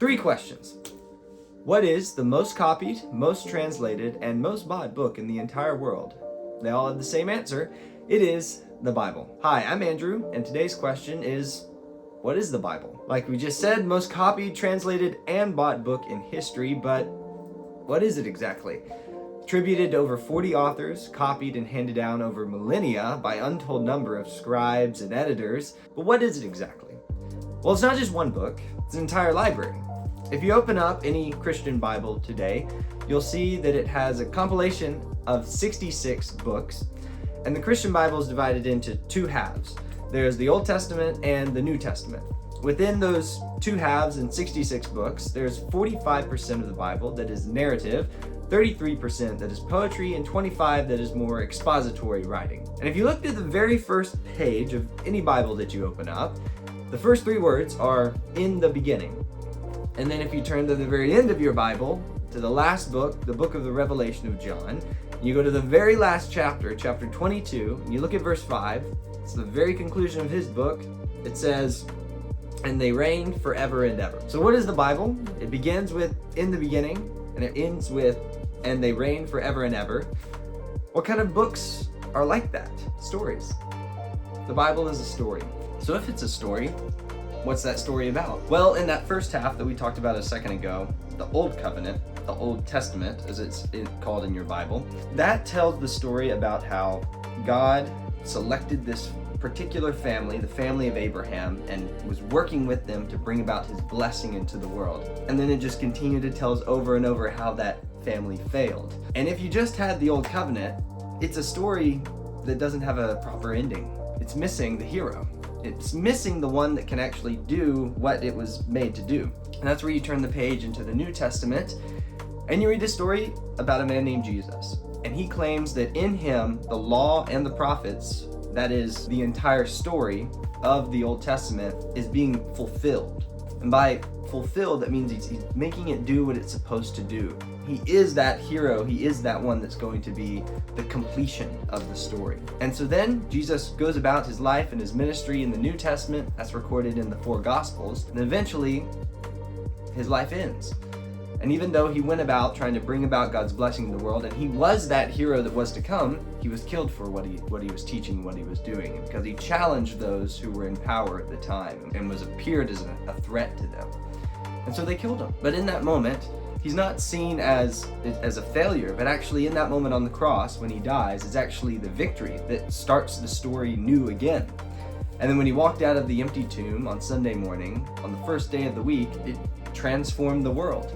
3 questions. What is the most copied, most translated, and most bought book in the entire world? They all have the same answer. It is the Bible. Hi, I'm Andrew, and today's question is, what is the Bible? Like we just said, most copied, translated, and bought book in history, but what is it exactly? Attributed to over 40 authors, copied and handed down over millennia by untold number of scribes and editors, but what is it exactly? Well, it's not just one book, it's an entire library. If you open up any Christian Bible today, you'll see that it has a compilation of 66 books, and the Christian Bible is divided into 2 halves. There's the Old Testament and the New Testament. Within those 2 halves and 66 books, there's 45% of the Bible that is narrative, 33% that is poetry, and 25% that is more expository writing. And if you look at the very first page of any Bible that you open up, the first 3 words are "in the beginning." And then if you turn to the very end of your Bible, to the last book, the book of the Revelation of John, you go to the very last chapter, chapter 22, and you look at verse 5, it's the very conclusion of his book. It says, "And they reign forever and ever." So what is the Bible? It begins with "in the beginning," and it ends with "and they reign forever and ever." What kind of books are like that? Stories. The Bible is a story. So if it's a story, what's that story about? Well, in that first half that we talked about a second ago, the Old Covenant, the Old Testament, as it's called in your Bible, that tells the story about how God selected this particular family, the family of Abraham, and was working with them to bring about his blessing into the world. And then it just continued to tell us over and over how that family failed. And if you just had the Old Covenant, it's a story that doesn't have a proper ending. It's missing the hero. It's missing the one that can actually do what it was made to do. And that's where you turn the page into the New Testament, and you read a story about a man named Jesus. And he claims that in him, the law and the prophets, that is the entire story of the Old Testament, is being fulfilled. And by fulfilled, that means he's making it do what it's supposed to do. He is that hero. He is that one that's going to be the completion of the story. And so then Jesus goes about his life and his ministry in the New Testament. That's recorded in the 4 Gospels. And eventually, his life ends. And even though he went about trying to bring about God's blessing in the world, and he was that hero that was to come, he was killed for what he was teaching, what he was doing, because he challenged those who were in power at the time and appeared as a threat to them. And so they killed him. But in that moment, he's not seen as a failure, but actually in that moment on the cross, when he dies, is actually the victory that starts the story new again. And then when he walked out of the empty tomb on Sunday morning, on the first day of the week, it transformed the world.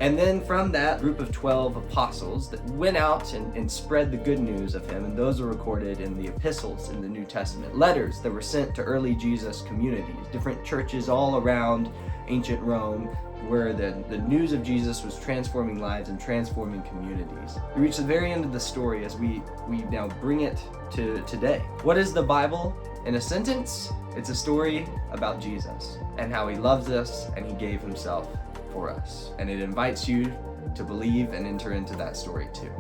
And then from that group of 12 apostles that went out and spread the good news of him, and those are recorded in the epistles in the New Testament, letters that were sent to early Jesus communities, different churches all around ancient Rome, where the news of Jesus was transforming lives and transforming communities. We reach the very end of the story as we now bring it to today. What is the Bible? In a sentence, it's a story about Jesus and how he loves us and he gave himself for us. And it invites you to believe and enter into that story too.